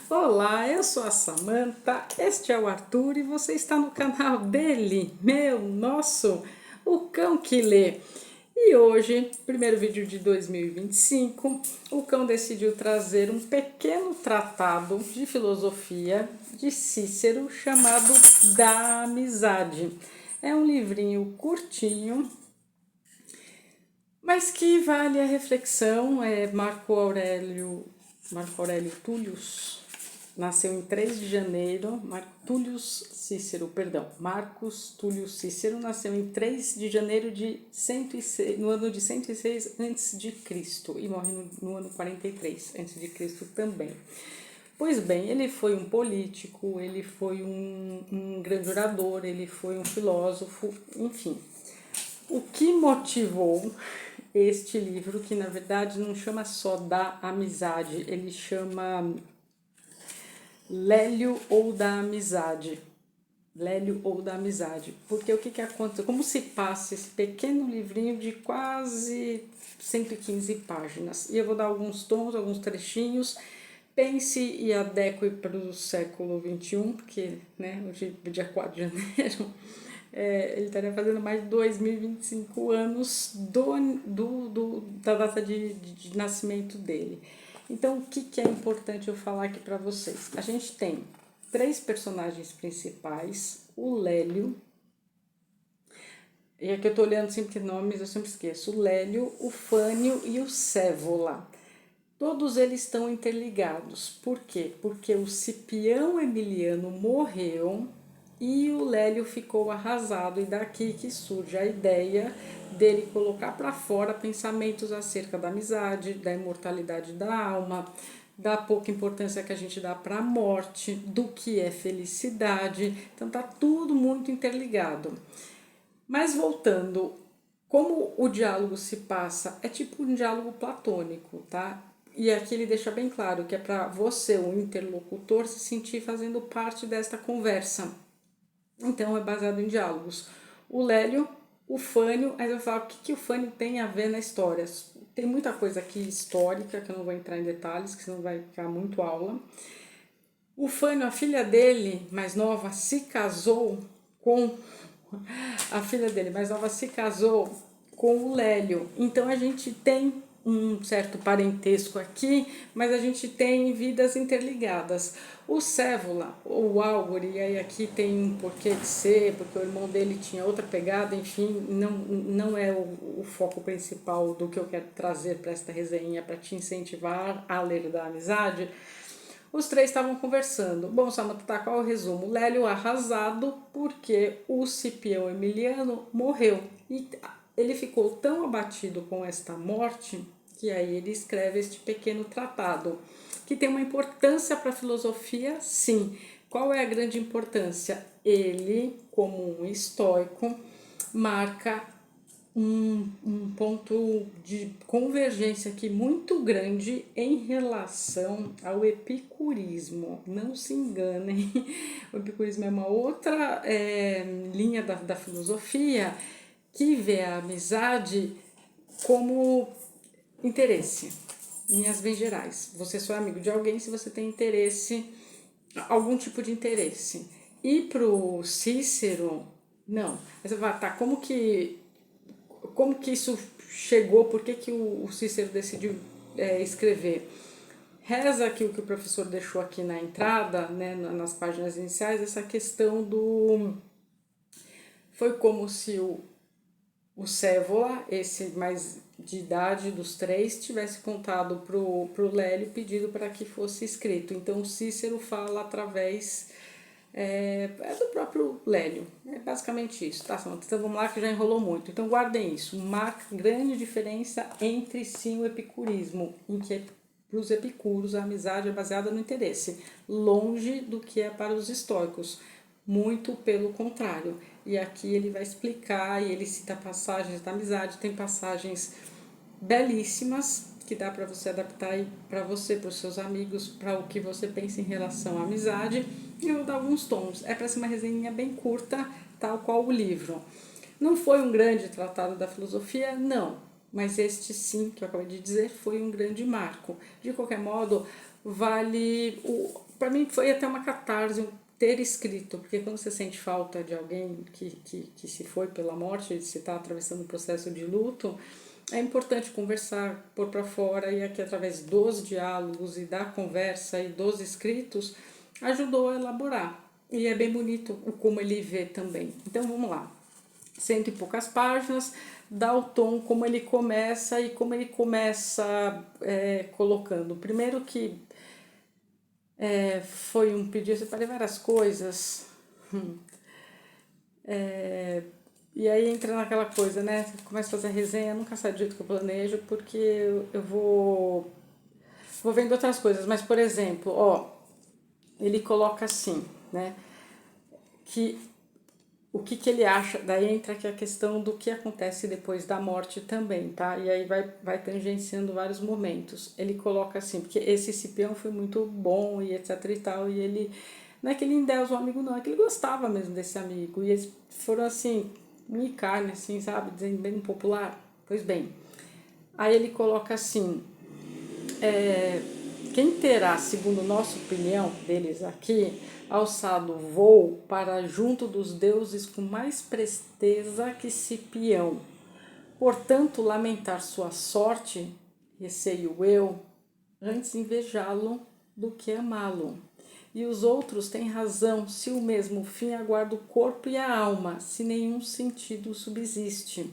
Olá, eu sou a Samantha, este é o Arthur e você está no canal dele, meu, nosso, o Cão que Lê. E hoje, primeiro vídeo de 2025, o Cão decidiu trazer um pequeno tratado de filosofia de Cícero chamado Da Amizade. É um livrinho curtinho, mas que vale a reflexão. Marco Aurélio Tullius nasceu em 3 de janeiro. Marcus Tullius Cícero nasceu em 3 de janeiro de 106, no ano de 106 a.C. e morre no ano 43 a.C. também. Pois bem, ele foi um político, ele foi um grande orador, ele foi um filósofo, enfim. O que motivou este livro, que na verdade não chama só Da Amizade, ele chama Lélio ou da Amizade. Lélio ou da Amizade. Porque o que acontece? Como se passa esse pequeno livrinho de quase 115 páginas? E eu vou dar alguns tons, alguns trechinhos. Pense e adeque para o século XXI, porque hoje é dia 4 de janeiro. Ele estaria fazendo mais de 2025 anos da data de nascimento dele. Então, o que é importante eu falar aqui para vocês? A gente tem 3 personagens principais, o Lélio, e aqui eu estou olhando sempre nomes, eu sempre esqueço, o Lélio, o Fânio e o Sévola. Todos eles estão interligados. Por quê? Porque o Cipião Emiliano morreu e o Lélio ficou arrasado, e daqui que surge a ideia dele colocar para fora pensamentos acerca da amizade, da imortalidade da alma, da pouca importância que a gente dá para a morte, do que é felicidade. Então tá tudo muito interligado. Mas voltando, como o diálogo se passa, é tipo um diálogo platônico, tá? E aqui ele deixa bem claro que é para você, o interlocutor, se sentir fazendo parte desta conversa. Então é baseado em diálogos. O Lélio, o Fânio, aí eu falo o que o Fânio tem a ver na história. Tem muita coisa aqui histórica, que eu não vou entrar em detalhes, que senão vai ficar muito aula. O Fânio, a filha dele, mais nova, se casou com... A filha dele, mais nova, se casou com o Lélio. Então a gente tem um certo parentesco aqui, mas a gente tem vidas interligadas. O Sévola, ou Álgore, e aí aqui tem um porquê de ser, porque o irmão dele tinha outra pegada, enfim, não é o foco principal do que eu quero trazer para esta resenha, para te incentivar a ler Da Amizade. Os 3 estavam conversando. Bom, Samantha, tá, qual é o resumo? Lélio arrasado porque o Cipião Emiliano morreu. E ele ficou tão abatido com esta morte que aí ele escreve este pequeno tratado, que tem uma importância para a filosofia, sim. Qual é a grande importância? Ele, como um estoico, marca um ponto de convergência aqui muito grande em relação ao epicurismo. Não se enganem, o epicurismo é uma outra linha da filosofia que vê a amizade como interesse, em linhas bem gerais. Você só é amigo de alguém se você tem interesse, algum tipo de interesse. E pro Cícero, não. Aí você vai, tá, como que isso chegou, por que o Cícero decidiu escrever? Reza aqui o que o professor deixou aqui na entrada, né, nas páginas iniciais, essa questão do... Foi como se o Sévola, esse mais de idade dos 3, tivesse contado pro Lélio, pedido para que fosse escrito. Então o Cícero fala através do próprio Lélio. É basicamente isso, tá? Então vamos lá que já enrolou muito. Então guardem isso. Marca grande diferença entre sim o epicurismo, em que para os epicuros a amizade é baseada no interesse, longe do que é para os estoicos. Muito pelo contrário. E aqui ele vai explicar, e ele cita passagens da amizade, tem passagens belíssimas que dá para você adaptar para você, para os seus amigos, para o que você pensa em relação à amizade. E eu vou dar alguns tons. É para ser uma resenha bem curta, tal qual o livro. Não foi um grande tratado da filosofia, não. Mas este sim, que eu acabei de dizer, foi um grande marco. De qualquer modo, vale... Para mim foi até uma catarse ter escrito, porque quando você sente falta de alguém que se foi pela morte, se está atravessando um processo de luto, é importante conversar, pôr para fora, e aqui através dos diálogos e da conversa e dos escritos, ajudou a elaborar. E é bem bonito o como ele vê também. Então vamos lá. 100 e poucas páginas, dá o tom, como ele começa e como ele começa colocando. Primeiro que foi um pedido, eu separei várias coisas. E aí entra naquela coisa, né? Você começa a fazer resenha, nunca sai do jeito que eu planejo, porque eu vou vendo outras coisas. Mas, por exemplo, ó, ele coloca assim, né? Que o que ele acha, daí entra aqui a questão do que acontece depois da morte também, tá? E aí vai tangenciando vários momentos. Ele coloca assim, porque esse Cipião foi muito bom e etc e tal, e ele, não é que ele endeusa o amigo não, é que ele gostava mesmo desse amigo, e eles foram assim, unha e carne, assim, sabe, dizendo bem popular. Pois bem, aí ele coloca assim, quem terá, segundo nossa opinião deles aqui, alçado voo para junto dos deuses com mais presteza que Cipião. Portanto, lamentar sua sorte, receio eu, antes invejá-lo do que amá-lo. E os outros têm razão, se o mesmo fim aguarda o corpo e a alma, se nenhum sentido subsiste.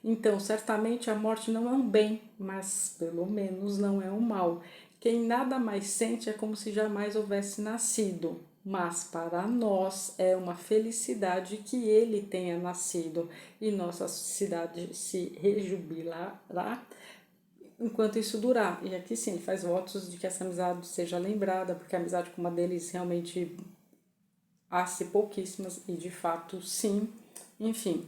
Então, certamente a morte não é um bem, mas pelo menos não é um mal. Quem nada mais sente é como se jamais houvesse nascido, mas para nós é uma felicidade que ele tenha nascido, e nossa cidade se rejubilará enquanto isso durar. E aqui sim, ele faz votos de que essa amizade seja lembrada, porque a amizade como a deles realmente há-se pouquíssimas, e de fato sim, enfim.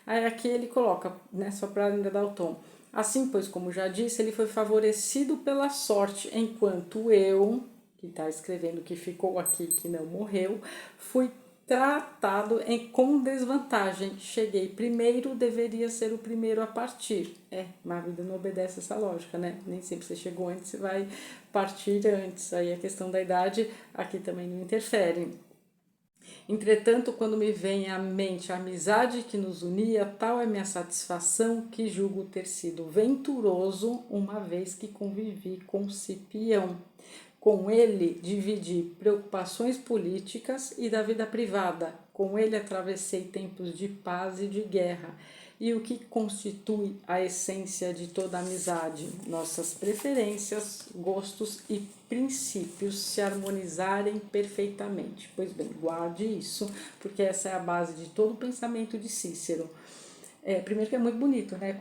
Aí aqui ele coloca, né, só para ainda dar o tom. Assim, pois, como já disse, ele foi favorecido pela sorte, enquanto eu, que está escrevendo que ficou aqui, que não morreu, fui tratado com desvantagem. Cheguei primeiro, deveria ser o primeiro a partir. Mas a vida não obedece essa lógica, né? Nem sempre você chegou antes, você vai partir antes. Aí a questão da idade aqui também não interfere. Entretanto, quando me vem à mente a amizade que nos unia, tal é minha satisfação que julgo ter sido venturoso, uma vez que convivi com Cipião. Com ele dividi preocupações políticas e da vida privada. Com ele atravessei tempos de paz e de guerra. E o que constitui a essência de toda amizade? Nossas preferências, gostos e princípios se harmonizarem perfeitamente. Pois bem, guarde isso, porque essa é a base de todo o pensamento de Cícero. Primeiro que é muito bonito, né?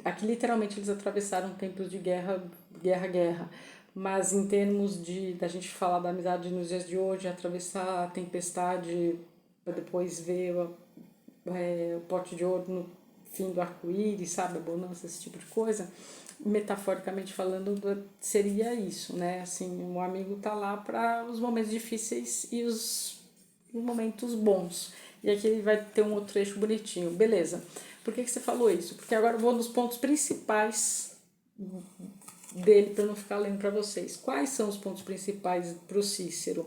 Aqui literalmente eles atravessaram tempos de guerra. Mas em termos da gente falar da amizade nos dias de hoje, atravessar a tempestade para depois ver o pote de ouro no fim do arco-íris, sabe, a bonança, esse tipo de coisa, metaforicamente falando, seria isso, né? Assim, um amigo tá lá para os momentos difíceis e os momentos bons. E aqui ele vai ter um outro trecho bonitinho. Beleza. Por que você falou isso? Porque agora eu vou nos pontos principais dele para não ficar lendo para vocês. Quais são os pontos principais para o Cícero?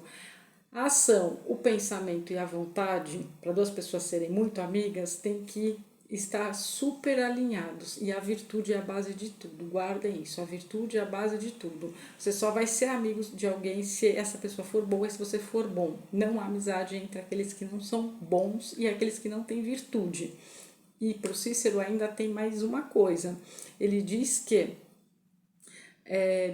A ação, o pensamento e a vontade, para duas pessoas serem muito amigas, tem que estar super alinhados. E a virtude é a base de tudo. Guardem isso. A virtude é a base de tudo. Você só vai ser amigo de alguém se essa pessoa for boa e se você for bom. Não há amizade entre aqueles que não são bons e aqueles que não têm virtude. E para o Cícero ainda tem mais uma coisa. Ele diz que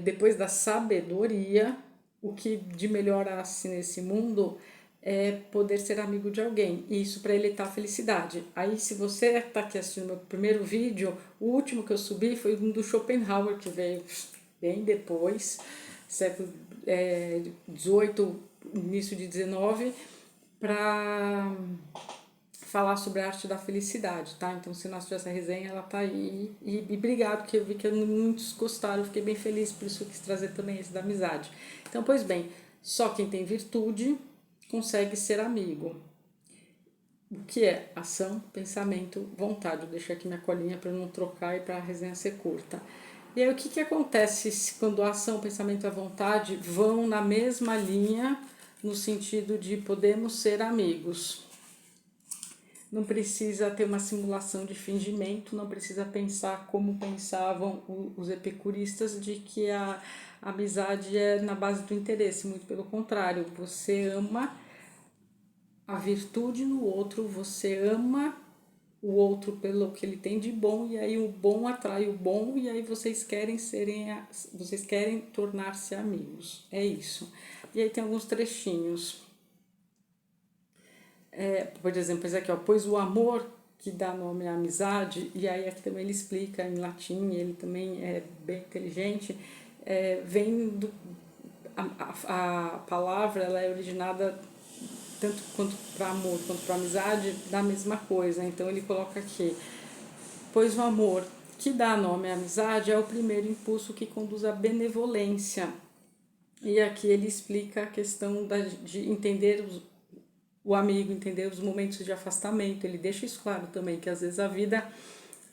depois da sabedoria, o que de melhor há nesse mundo é poder ser amigo de alguém. E isso para ele tá a felicidade. Aí, se você está aqui assistindo meu primeiro vídeo, o último que eu subi foi um do Schopenhauer, que veio bem depois, século XVIII, início de XIX, para falar sobre a arte da felicidade, tá? Então, se não assistiu essa resenha, ela tá aí. E obrigado, que eu vi que muitos gostaram, eu fiquei bem feliz, por isso eu quis trazer também esse da amizade. Então, pois bem, só quem tem virtude consegue ser amigo. O que é ação, pensamento, vontade? Eu deixei aqui minha colinha para não trocar e para a resenha ser curta. E aí o que acontece quando a ação, o pensamento e a vontade vão na mesma linha, no sentido de podemos ser amigos? Não precisa ter uma simulação de fingimento, não precisa pensar como pensavam os epicuristas de que a amizade é na base do interesse, muito pelo contrário, você ama a virtude no outro, você ama o outro pelo que ele tem de bom, e aí o bom atrai o bom, e aí vocês querem tornar-se amigos. É isso. E aí tem alguns trechinhos. Por exemplo, esse aqui, ó, pois o amor que dá nome à amizade, e aí aqui também ele explica em latim, ele também é bem inteligente, vem do... A palavra ela é originada tanto quanto para amor quanto para amizade da mesma coisa. Então ele coloca aqui, pois o amor que dá nome à amizade é o primeiro impulso que conduz à benevolência. E aqui ele explica a questão de entender o amigo, entender os momentos de afastamento. Ele deixa isso claro também, que às vezes a vida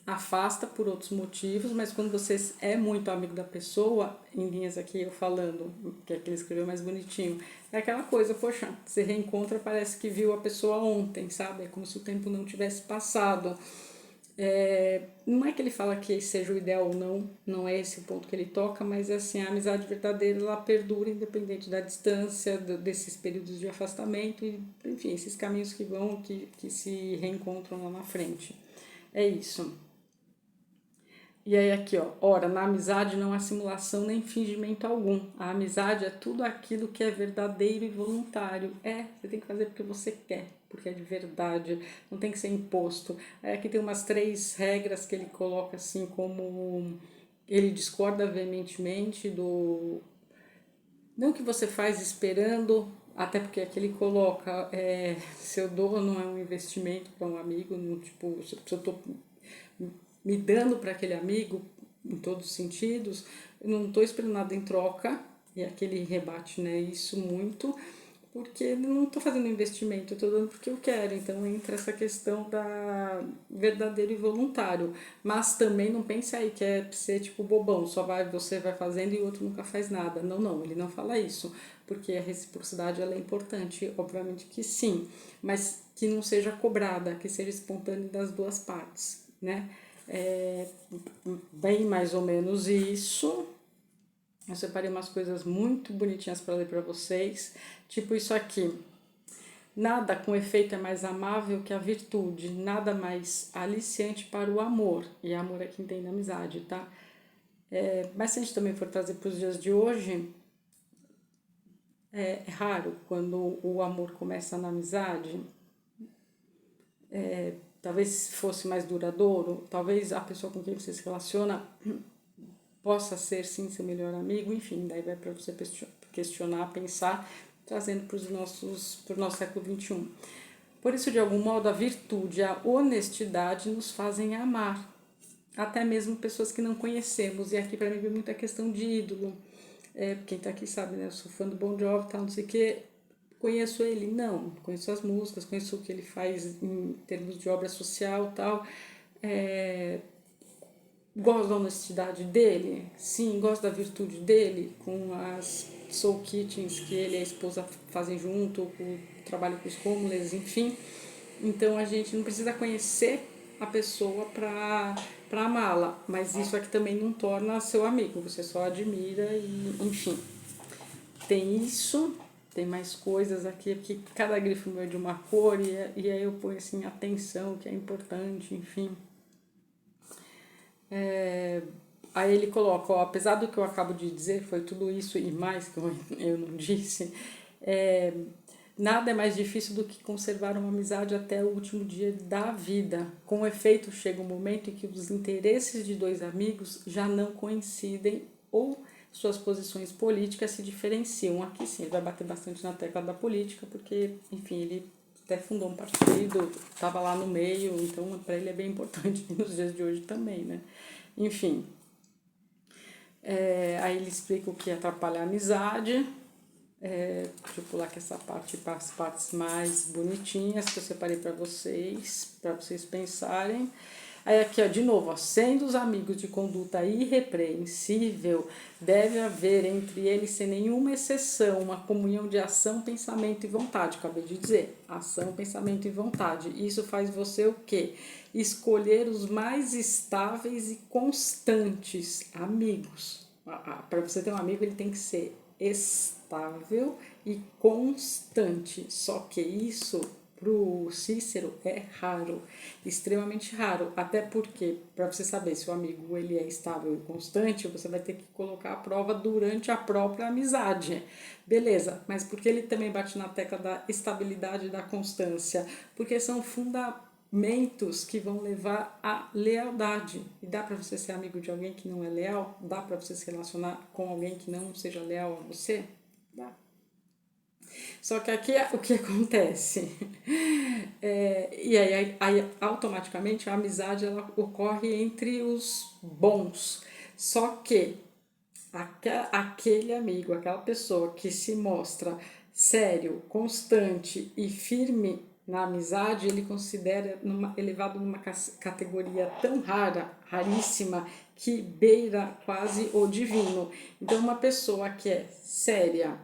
afasta por outros motivos, mas quando você é muito amigo da pessoa, em linhas aqui eu falando, que é que ele escreveu mais bonitinho, é aquela coisa, poxa, você reencontra, parece que viu a pessoa ontem, sabe? É como se o tempo não tivesse passado. Não é que ele fala que seja o ideal ou não, não é esse o ponto que ele toca, mas assim, a amizade verdadeira ela perdura independente da distância, desses períodos de afastamento e, enfim, esses caminhos que vão, que se reencontram lá na frente. É isso. E aí aqui, ó, ora, na amizade não há simulação nem fingimento algum. A amizade é tudo aquilo que é verdadeiro e voluntário. Você tem que fazer porque você quer, porque é de verdade, não tem que ser imposto. Aí aqui tem umas 3 regras que ele coloca assim como ele discorda veementemente do... Não que você faz esperando, até porque aqui ele coloca, se eu dou não é um investimento para um amigo, não, tipo, se eu tô me dando para aquele amigo, em todos os sentidos, eu não estou esperando nada em troca, e aquele rebate, né, isso muito, porque eu não estou fazendo investimento, eu estou dando porque eu quero, então entra essa questão da verdadeiro e voluntário, mas também não pense aí que é ser tipo bobão, você vai fazendo e o outro nunca faz nada, não, ele não fala isso, porque a reciprocidade ela é importante, obviamente que sim, mas que não seja cobrada, que seja espontânea das duas partes, né? Bem mais ou menos isso. Eu separei umas coisas muito bonitinhas para ler para vocês, tipo isso aqui. Nada com efeito é mais amável que a virtude, nada mais aliciante para o amor, e amor é quem tem na amizade, tá? Mas se a gente também for trazer para os dias de hoje, é raro quando o amor começa na amizade, talvez fosse mais duradouro, talvez a pessoa com quem você se relaciona possa ser sim seu melhor amigo, enfim, daí vai para você questionar, pensar, trazendo para o nosso século XXI. Por isso, de algum modo, a virtude, a honestidade nos fazem amar, até mesmo pessoas que não conhecemos, e aqui para mim vem muita questão de ídolo, quem está aqui sabe, né, eu sou fã do Bon Jovi, tal, não sei o que, conheço ele? Não, conheço as músicas, conheço o que ele faz em termos de obra social, tal, gosto da honestidade dele, sim, gosto da virtude dele, com as soul kitchens que ele e a esposa fazem junto, o trabalho com os homeless, enfim. Então a gente não precisa conhecer a pessoa para amá-la, mas isso aqui também não torna seu amigo, você só admira e, enfim. Tem isso, tem mais coisas aqui, porque cada grifo meu é de uma cor e aí eu ponho assim, atenção, que é importante, enfim. Aí ele coloca, ó, apesar do que eu acabo de dizer, foi tudo isso e mais que eu não disse, nada é mais difícil do que conservar uma amizade até o último dia da vida. Com efeito, chega um momento em que os interesses de 2 amigos já não coincidem ou suas posições políticas se diferenciam. Aqui sim, ele vai bater bastante na tecla da política, porque, enfim, ele até fundou um partido, estava lá no meio, então para ele é bem importante nos dias de hoje também, né? Enfim, aí ele explica o que atrapalha a amizade, deixa eu pular aqui essa parte para as partes mais bonitinhas que eu separei para vocês pensarem. Aí aqui, ó, de novo, ó, sendo os amigos de conduta irrepreensível, deve haver entre eles, sem nenhuma exceção, uma comunhão de ação, pensamento e vontade. Acabei de dizer, ação, pensamento e vontade. Isso faz você o quê? Escolher os mais estáveis e constantes amigos. Para você ter um amigo, ele tem que ser estável e constante. Só que isso para o Cícero é raro, extremamente raro, até porque para você saber se o amigo ele é estável e constante, você vai ter que colocar a prova durante a própria amizade. Beleza, mas por que ele também bate na tecla da estabilidade e da constância? Porque são fundamentos que vão levar à lealdade. E dá para você ser amigo de alguém que não é leal? Dá para você se relacionar com alguém que não seja leal a você? Dá. Só que aqui o que acontece? E aí automaticamente a amizade ela ocorre entre os bons. Só que aquele amigo, aquela pessoa que se mostra sério, constante e firme na amizade, ele considera elevado numa categoria tão rara, raríssima, que beira quase o divino. Então, uma pessoa que é séria,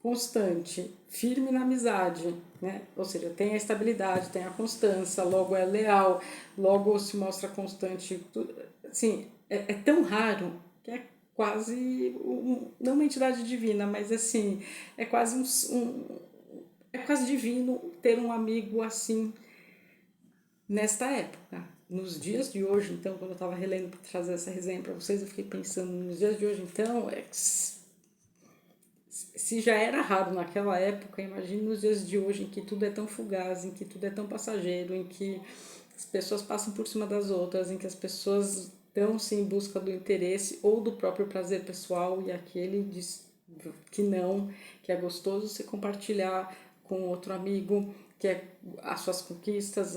constante, firme na amizade, né? Ou seja, tem a estabilidade, tem a constância, logo é leal, logo se mostra constante. Assim, é tão raro que é quase, não uma entidade divina, mas assim, é quase é quase divino ter um amigo assim nesta época. Nos dias de hoje, então, quando eu estava relendo para trazer essa resenha para vocês, eu fiquei pensando, nos dias de hoje, então, se já era raro naquela época, imagine nos dias de hoje em que tudo é tão fugaz, em que tudo é tão passageiro, em que as pessoas passam por cima das outras, em que as pessoas estão-se em busca do interesse ou do próprio prazer pessoal, e aquele diz que não, que é gostoso você compartilhar com outro amigo, que é as suas conquistas,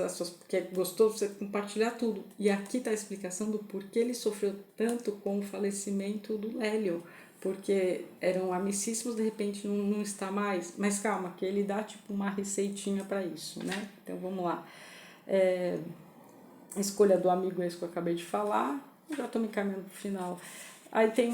que é gostoso você compartilhar tudo. E aqui está a explicação do porquê ele sofreu tanto com o falecimento do Lélio, porque eram amicíssimos, de repente não está mais. Mas calma, que ele dá tipo uma receitinha para isso, né? Então vamos lá. Escolha do amigo, esse que eu acabei de falar. Eu já estou me encaminhando para o final. Aí tem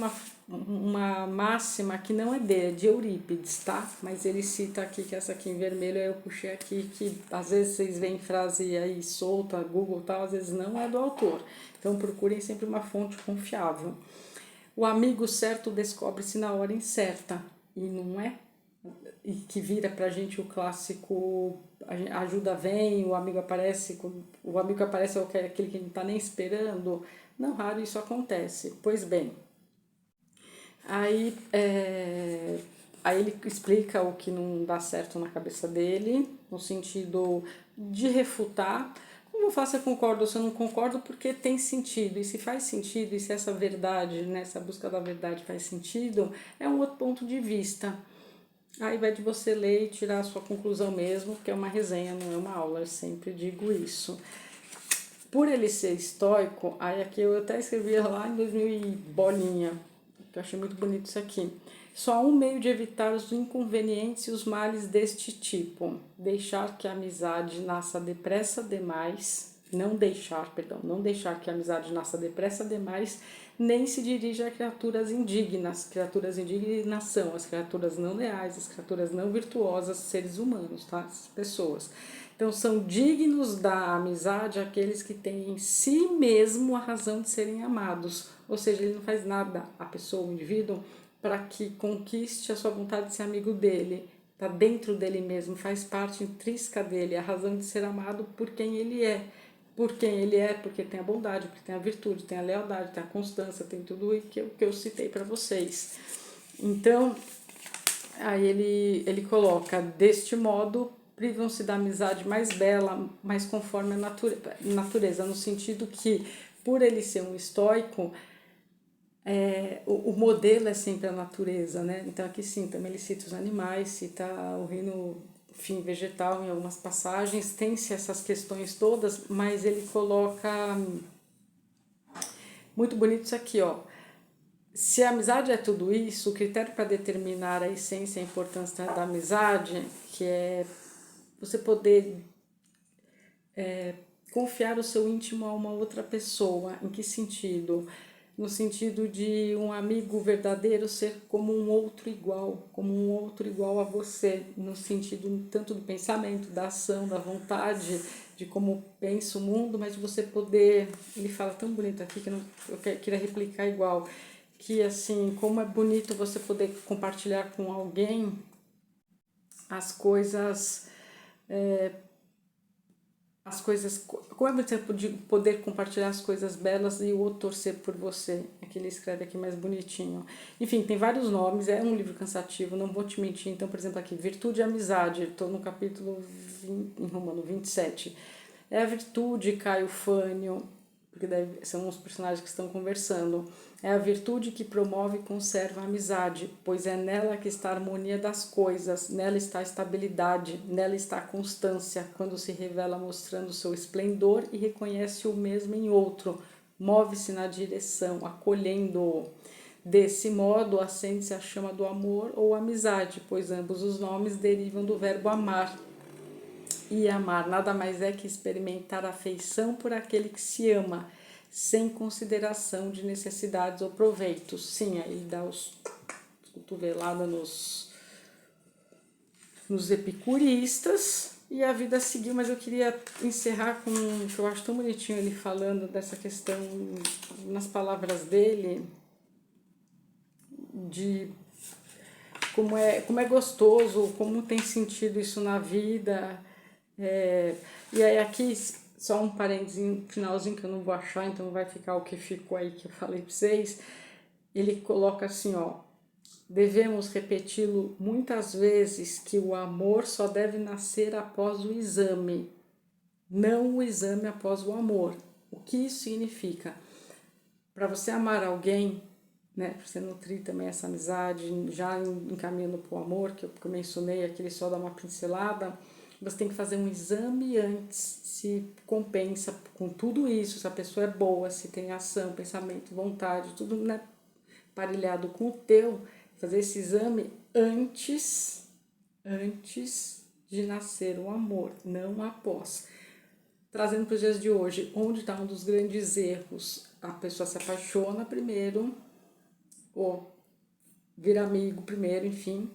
uma máxima que não é dele, é de Eurípides, tá? Mas ele cita aqui, que essa aqui em vermelho, eu puxei aqui, que às vezes vocês veem frase aí solta, Google e tal, às vezes não é do autor. Então procurem sempre uma fonte confiável. O amigo certo descobre-se na hora incerta, e não é? E que vira pra gente o clássico, a ajuda vem, o amigo aparece é aquele que não tá nem esperando. Não raro isso acontece. Pois bem, aí ele explica o que não dá certo na cabeça dele, no sentido de refutar. Como eu faço, eu concordo ou se eu não concordo, porque tem sentido. E se faz sentido, e se essa verdade, né, essa busca da verdade faz sentido, é um outro ponto de vista. Aí vai de você ler e tirar a sua conclusão mesmo, porque é uma resenha, não é uma aula, eu sempre digo isso. Por ele ser estoico, aí aqui eu até escrevi lá em 2000 e bolinha, que eu achei muito bonito isso aqui. Só há um meio de evitar os inconvenientes e os males deste tipo: deixar que a amizade nasça depressa demais, não deixar que a amizade nasça depressa demais, nem se dirija a criaturas indignas. Criaturas indignas são as criaturas não leais, as criaturas não virtuosas, seres humanos, tá? As pessoas. Então, são dignos da amizade aqueles que têm em si mesmo a razão de serem amados. Ou seja, ele não faz nada, a pessoa, o indivíduo, para que conquiste a sua vontade de ser amigo dele. Está dentro dele mesmo, faz parte intrínseca dele, a razão de ser amado por quem ele é. Por quem ele é, porque tem a bondade, porque tem a virtude, tem a lealdade, tem a constância, tem tudo que eu citei para vocês. Então, aí ele coloca, deste modo, privam-se da amizade mais bela, mais conforme a natureza, no sentido que, por ele ser um estoico, o modelo é sempre a natureza, né? Então aqui sim, também ele cita os animais, cita o reino vegetal em algumas passagens, tem-se essas questões todas, mas ele coloca muito bonito isso aqui, ó. Se a amizade é tudo isso, o critério para determinar a essência e a importância da amizade, que é você poder confiar o seu íntimo a uma outra pessoa. Em que sentido? No sentido de um amigo verdadeiro ser como um outro igual a você, no sentido tanto do pensamento, da ação, da vontade, de como pensa o mundo, mas de você poder, ele fala tão bonito aqui que eu queria replicar igual, que assim, como é bonito você poder compartilhar com alguém as coisas, como é você poder compartilhar as coisas belas e o outro torcer por você. Aqui ele escreve aqui mais bonitinho. Enfim, tem vários nomes, é um livro cansativo, não vou te mentir. Então, por exemplo, aqui, Virtude e Amizade, estou no capítulo 20, em Romano 27. É a virtude, Caio Fânio, porque daí são os personagens que estão conversando. É a virtude que promove e conserva a amizade, pois é nela que está a harmonia das coisas, nela está a estabilidade, nela está a constância, quando se revela mostrando seu esplendor e reconhece o mesmo em outro, move-se na direção, acolhendo-o. Desse modo, acende-se a chama do amor ou amizade, pois ambos os nomes derivam do verbo amar. E amar nada mais é que experimentar afeição por aquele que se ama, sem consideração de necessidades ou proveitos. Sim, aí dá os cotoveladas nos epicuristas e a vida seguiu, mas eu queria encerrar com o que eu acho tão bonitinho ele falando dessa questão, nas palavras dele, de como é gostoso, como tem sentido isso na vida. E aí aqui, só um parênteses, finalzinho que eu não vou achar, então vai ficar o que ficou aí que eu falei para vocês. Ele coloca assim, ó, devemos repeti-lo muitas vezes que o amor só deve nascer após o exame, não o exame após o amor. O que isso significa? Para você amar alguém, né, para você nutrir também essa amizade, já encaminhando para o amor, que eu mencionei, aquele só dá uma pincelada, você tem que fazer um exame antes, se compensa com tudo isso, se a pessoa é boa, se tem ação, pensamento, vontade, tudo, né, parelhado com o teu, fazer esse exame antes de nascer o amor, não após. Trazendo para os dias de hoje, onde está um dos grandes erros? A pessoa se apaixona primeiro, ou vira amigo primeiro, enfim,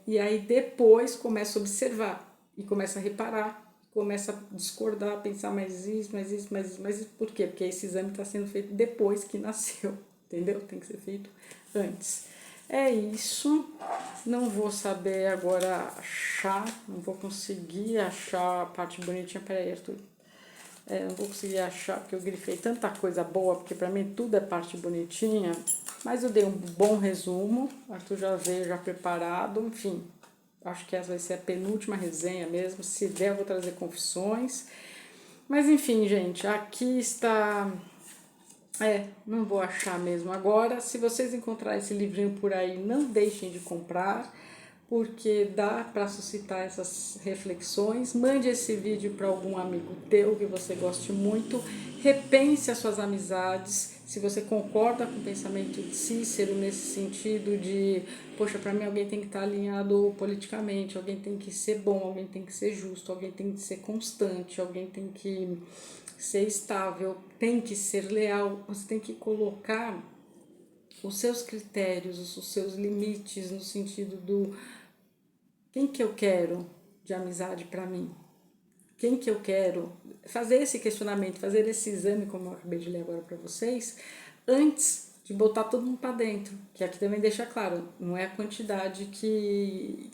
e aí depois começa a observar e começa a reparar, começa a discordar, pensar mais isso. Por quê? Porque esse exame está sendo feito depois que nasceu, entendeu? Tem que ser feito antes. É isso, não vou saber agora achar, não vou conseguir achar a parte bonitinha. Peraí, Arthur, não vou conseguir achar, porque eu grifei tanta coisa boa, porque para mim tudo é parte bonitinha, mas eu dei um bom resumo, Arthur já veio já preparado, enfim, acho que essa vai ser a penúltima resenha mesmo, se der eu vou trazer confissões, mas enfim, gente, aqui está, não vou achar mesmo agora, se vocês encontrarem esse livrinho por aí, não deixem de comprar, porque dá para suscitar essas reflexões. Mande esse vídeo para algum amigo teu que você goste muito, repense as suas amizades, se você concorda com o pensamento de Cícero nesse sentido de, poxa, para mim alguém tem que estar alinhado politicamente, alguém tem que ser bom, alguém tem que ser justo, alguém tem que ser constante, alguém tem que ser estável, tem que ser leal, você tem que colocar os seus critérios, os seus limites no sentido do quem que eu quero de amizade para mim, quem que eu quero, fazer esse questionamento, fazer esse exame, como eu acabei de ler agora para vocês, antes de botar todo mundo para dentro, que aqui também deixa claro, não é a quantidade que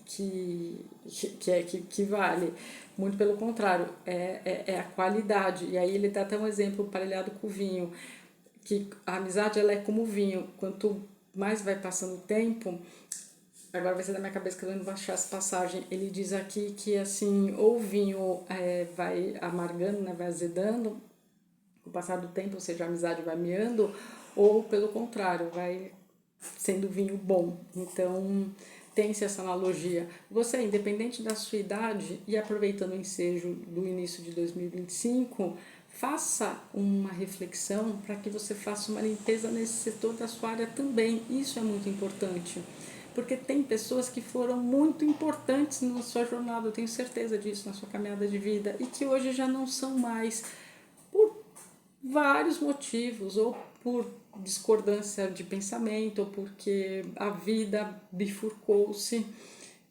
vale, muito pelo contrário, é a qualidade, e aí ele dá até um exemplo parelhado com o vinho, que a amizade ela é como o vinho, quanto mais vai passando o tempo, agora vai ser da minha cabeça que eu não vou achar essa passagem, ele diz aqui que assim, ou o vinho vai amargando, né, vai azedando com o passar do tempo, ou seja, a amizade vai miando, ou pelo contrário, vai sendo vinho bom. Então, tem-se essa analogia. Você, independente da sua idade, e aproveitando o ensejo do início de 2025, faça uma reflexão para que você faça uma limpeza nesse setor da sua área também. Isso é muito importante. porque tem pessoas que foram muito importantes na sua jornada, eu tenho certeza disso, na sua caminhada de vida, e que hoje já não são mais, por vários motivos, ou por discordância de pensamento, ou porque a vida bifurcou-se.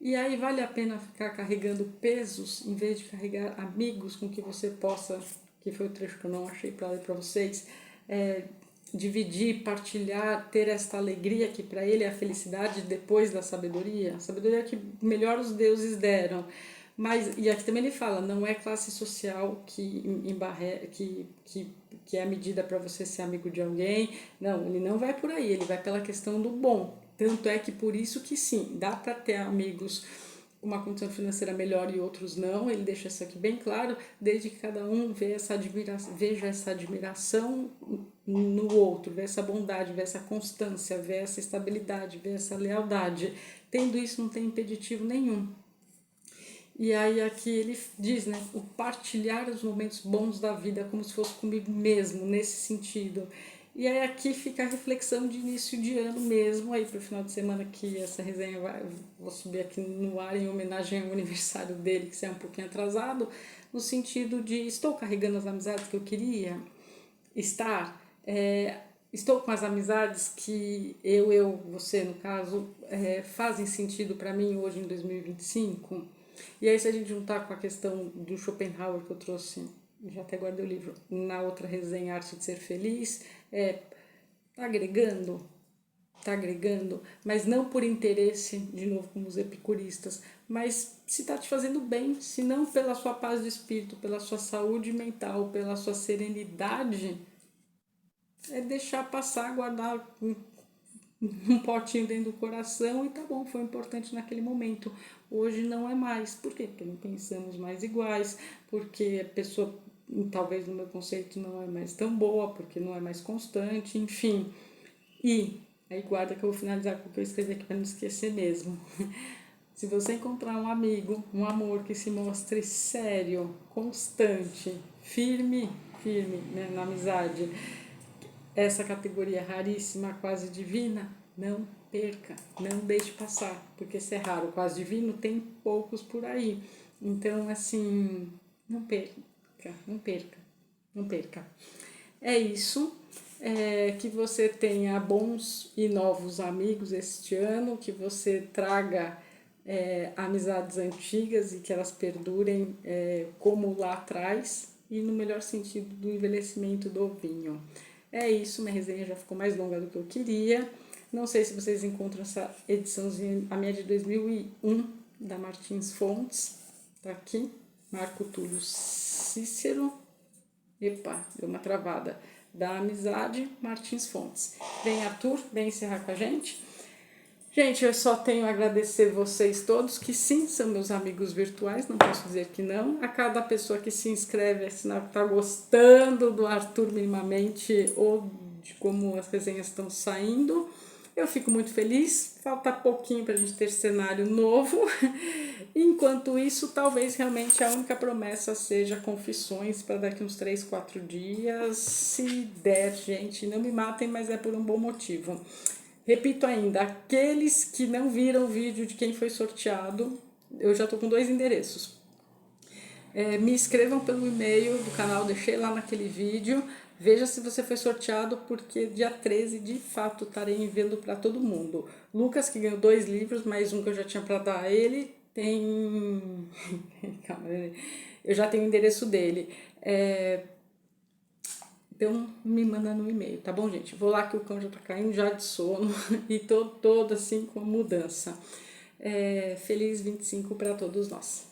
E aí vale a pena ficar carregando pesos, em vez de carregar amigos com que você possa, que foi o trecho que eu não achei para ler para vocês, dividir, partilhar, ter esta alegria que para ele é a felicidade depois da sabedoria. A sabedoria que melhor os deuses deram. Mas, e aqui também ele fala, não é classe social que é a medida para você ser amigo de alguém. Não, ele não vai por aí, ele vai pela questão do bom. Tanto é que por isso que sim, dá para ter amigos com uma condição financeira melhor e outros não, ele deixa isso aqui bem claro, desde que cada um veja essa admiração no outro, veja essa bondade, veja essa constância, veja essa estabilidade, veja essa lealdade. Tendo isso não tem impeditivo nenhum. E aí aqui ele diz, né, o partilhar os momentos bons da vida como se fosse comigo mesmo, nesse sentido. E aí aqui fica a reflexão de início de ano mesmo, aí para o final de semana que essa resenha vou subir aqui no ar em homenagem ao aniversário dele, que é um pouquinho atrasado, no sentido de estou carregando as amizades que eu queria estar, estou com as amizades que você no caso, fazem sentido para mim hoje em 2025. E aí se a gente juntar com a questão do Schopenhauer que eu trouxe, já até guardei o livro, na outra resenha Arte de Ser Feliz, tá agregando, mas não por interesse, de novo como os epicuristas, mas se tá te fazendo bem, se não pela sua paz de espírito, pela sua saúde mental, pela sua serenidade, deixar passar, guardar um potinho dentro do coração e tá bom, foi importante naquele momento. Hoje não é mais. Por quê? Porque não pensamos mais iguais, porque a pessoa, talvez no meu conceito, não é mais tão boa, porque não é mais constante, enfim. E aí guarda que eu vou finalizar com o que eu escrevi aqui para não esquecer mesmo. Se você encontrar um amigo, um amor que se mostre sério, constante, firme, né, na amizade, essa categoria raríssima, quase divina, não perca, não deixe passar, porque se é raro, quase divino, tem poucos por aí. Então, assim, não perca, não perca, não perca. É isso, que você tenha bons e novos amigos este ano, que você traga amizades antigas e que elas perdurem como lá atrás e no melhor sentido do envelhecimento do vinho. É isso, minha resenha já ficou mais longa do que eu queria. Não sei se vocês encontram essa ediçãozinha, a minha de 2001, da Martins Fontes. Tá aqui, Marco Túlio Cícero. Epa, deu uma travada. Da Amizade, Martins Fontes. Vem, Arthur, vem encerrar com a gente. Gente, eu só tenho a agradecer vocês todos, que sim, são meus amigos virtuais, não posso dizer que não. A cada pessoa que se inscreve é sinal que está gostando do Arthur minimamente ou de como as resenhas estão saindo. Eu fico muito feliz, falta pouquinho para a gente ter cenário novo. Enquanto isso, talvez realmente a única promessa seja confissões para daqui uns 3, 4 dias. Se der, gente, não me matem, mas é por um bom motivo. Repito ainda, aqueles que não viram o vídeo de quem foi sorteado, eu já estou com 2 endereços. Me escrevam pelo e-mail do canal, deixei lá naquele vídeo. Veja se você foi sorteado, porque dia 13, de fato, estarei enviando para todo mundo. Lucas, que ganhou 2 livros, mais um que eu já tinha para dar a ele, tem... Calma, eu já tenho o endereço dele. Então, me manda no e-mail, tá bom, gente? Vou lá que o cão já tá caindo já de sono e tô toda assim com mudança. Feliz 25 para todos nós.